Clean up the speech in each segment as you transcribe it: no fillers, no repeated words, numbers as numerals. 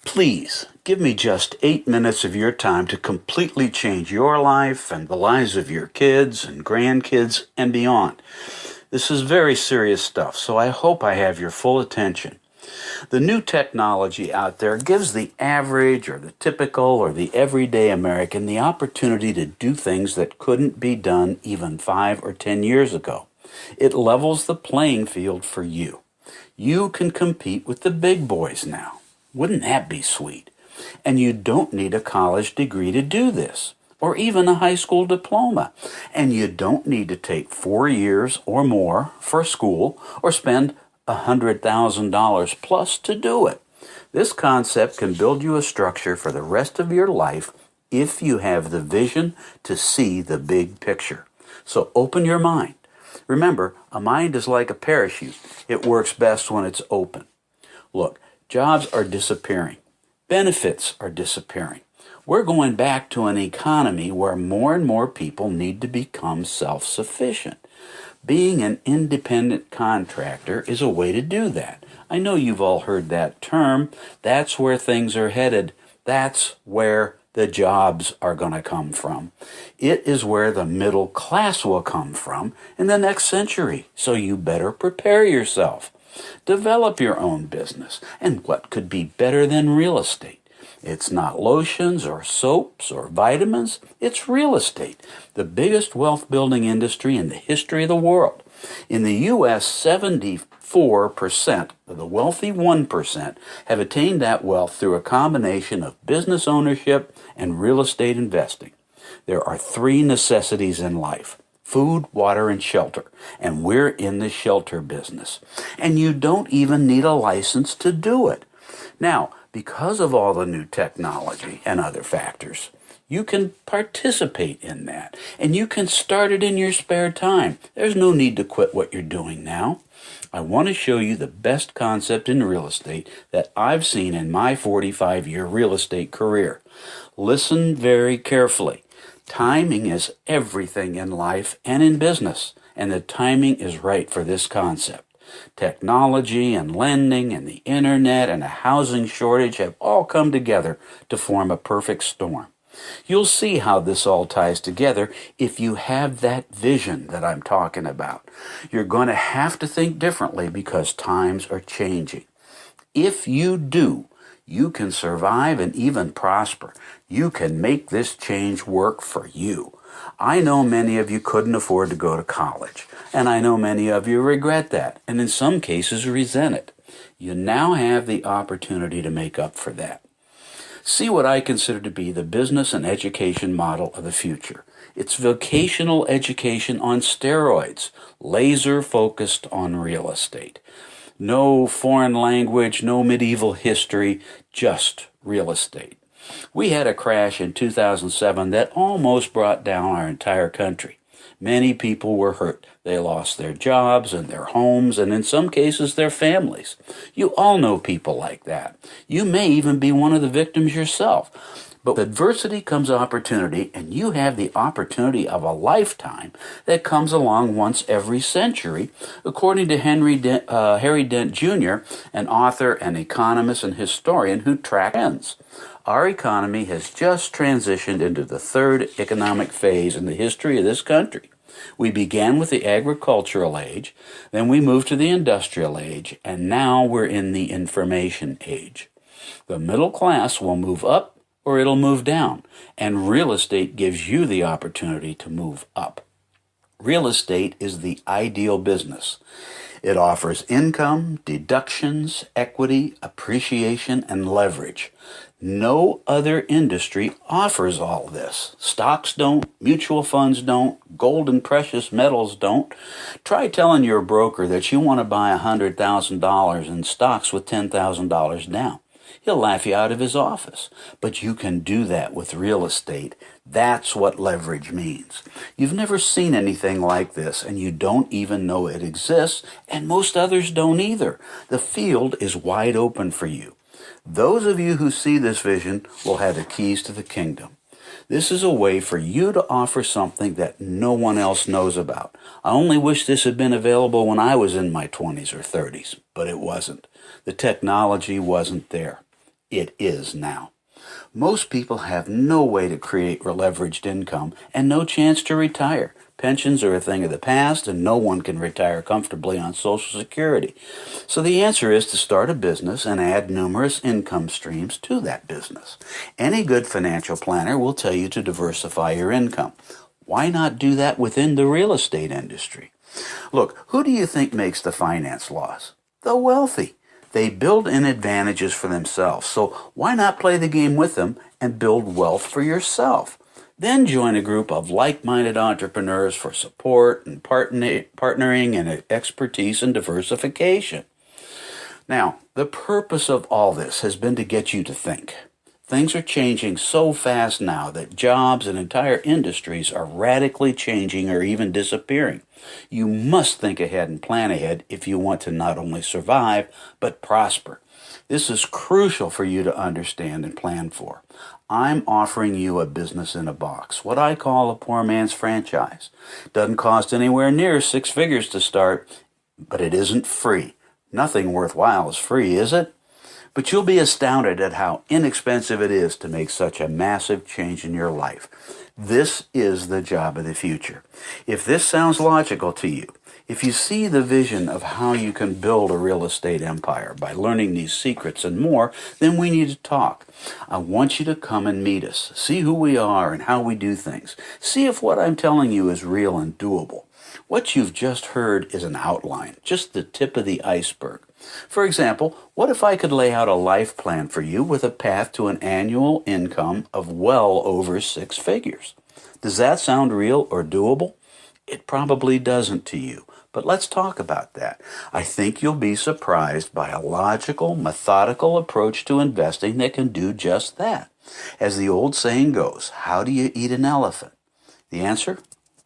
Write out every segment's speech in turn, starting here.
Please give me just 8 minutes of your time to completely change your life and the lives of your kids and grandkids and beyond. This is very serious stuff, so I hope I have your full attention. The new technology out there gives the average or the typical or the everyday American the opportunity to do things that couldn't be done even 5 or 10 years ago. It levels the playing field for you. You can compete with the big boys now. Wouldn't that be sweet? And you don't need a college degree to do this, or even a high school diploma. And you don't need to take 4 years or more for school or spend $100,000 plus to do it. This concept can build you a structure for the rest of your life if you have the vision to see the big picture. So open your mind. Remember, a mind is like a parachute. It works best when it's open. Look, jobs are disappearing. Benefits are disappearing. We're going back to an economy where more and more people need to become self-sufficient. Being an independent contractor is a way to do that. I know you've all heard that term. That's where things are headed. That's where the jobs are going to come from. It is where the middle class will come from in the next century. So you better prepare yourself. Develop your own business. And what could be better than real estate? It's not lotions or soaps or vitamins. It's real estate, the biggest wealth building industry in the history of the world. In the U.S., 74% of the wealthy 1% have attained that wealth through a combination of business ownership and real estate investing. There are 3 necessities in life: food, water, and shelter. And we're in the shelter business. And you don't even need a license to do it. Now, because of all the new technology and other factors, you can participate in that. And you can start it in your spare time. There's no need to quit what you're doing now. I want to show you the best concept in real estate that I've seen in my 45-year real estate career. Listen very carefully. Timing is everything in life and in business, and the timing is right for this concept. Technology and lending and the internet and a housing shortage have all come together to form a perfect storm. You'll see how this all ties together if you have that vision that I'm talking about. You're going to have to think differently because times are changing. If you do, you can survive and even prosper. You can make this change work for you. I know many of you couldn't afford to go to college, and I know many of you regret that, and in some cases resent it. You now have the opportunity to make up for that. See what I consider to be the business and education model of the future. It's vocational education on steroids, laser focused on real estate. No foreign language, no medieval history, just real estate. We had a crash in 2007 that almost brought down our entire country. Many people were hurt. They lost their jobs and their homes and in some cases their families. You all know people like that. You may even be one of the victims yourself. But with adversity comes opportunity, and you have the opportunity of a lifetime that comes along once every century, according to Harry Dent Jr., an author, an economist, and historian who tracks trends. Our economy has just transitioned into the 3rd economic phase in the history of this country. We began with the agricultural age, then we moved to the industrial age, and now we're in the information age. The middle class will move up or it'll move down, and real estate gives you the opportunity to move up. Real estate is the ideal business. It offers income, deductions, equity, appreciation, and leverage. No other industry offers all this. Stocks don't, mutual funds don't, gold and precious metals don't. Try telling your broker that you want to buy $100,000 in stocks with $10,000 down. He'll laugh you out of his office. But you can do that with real estate. That's what leverage means. You've never seen anything like this, and you don't even know it exists, and most others don't either. The field is wide open for you. Those of you who see this vision will have the keys to the kingdom. This is a way for you to offer something that no one else knows about. I only wish this had been available when I was in my 20s or 30s, but it wasn't. The technology wasn't there. It is now. Most people have no way to create leveraged income and no chance to retire. Pensions are a thing of the past, and no one can retire comfortably on Social Security. So the answer is to start a business and add numerous income streams to that business. Any good financial planner will tell you to diversify your income. Why not do that within the real estate industry? Look, who do you think makes the finance laws? The wealthy. They build in advantages for themselves, so why not play the game with them and build wealth for yourself? Then join a group of like-minded entrepreneurs for support and partnering and expertise and diversification. Now, the purpose of all this has been to get you to think. Things are changing so fast now that jobs and entire industries are radically changing or even disappearing. You must think ahead and plan ahead if you want to not only survive, but prosper. This is crucial for you to understand and plan for. I'm offering you a business in a box, what I call a poor man's franchise. Doesn't cost anywhere near 6 figures to start, but it isn't free. Nothing worthwhile is free, is it? But you'll be astounded at how inexpensive it is to make such a massive change in your life. This is the job of the future. If this sounds logical to you, if you see the vision of how you can build a real estate empire by learning these secrets and more, then we need to talk. I want you to come and meet us, see who we are and how we do things. See if what I'm telling you is real and doable. What you've just heard is an outline, just the tip of the iceberg. For example, what if I could lay out a life plan for you with a path to an annual income of well over 6 figures? Does that sound real or doable? It probably doesn't to you, but let's talk about that. I think you'll be surprised by a logical, methodical approach to investing that can do just that. As the old saying goes, how do you eat an elephant? The answer?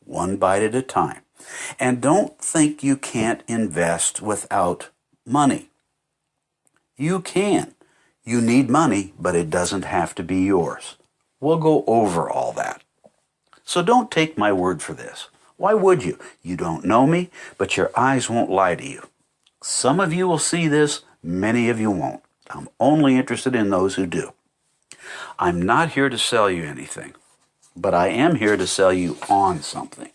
One bite at a time. And don't think you can't invest without money. You can. You need money, but it doesn't have to be yours. We'll go over all that. So don't take my word for this. Why would you? You don't know me, but your eyes won't lie to you. Some of you will see this, many of you won't. I'm only interested in those who do. I'm not here to sell you anything, but I am here to sell you on something.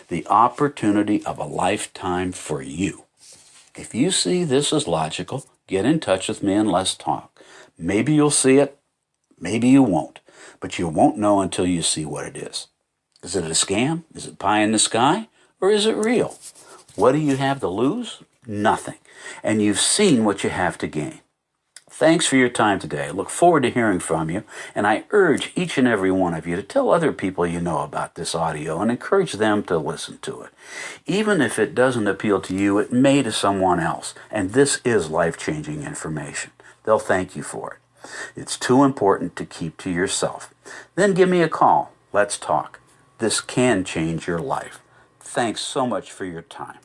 The opportunity of a lifetime for you. If you see this as logical, get in touch with me and let's talk. Maybe you'll see it, maybe you won't, but you won't know until you see what it is. Is it a scam? Is it pie in the sky? Or is it real? What do you have to lose? Nothing. And you've seen what you have to gain. Thanks for your time today. I look forward to hearing from you, and I urge each and every one of you to tell other people you know about this audio and encourage them to listen to it. Even if it doesn't appeal to you, it may to someone else, and this is life-changing information. They'll thank you for it. It's too important to keep to yourself. Then give me a call. Let's talk. This can change your life. Thanks so much for your time.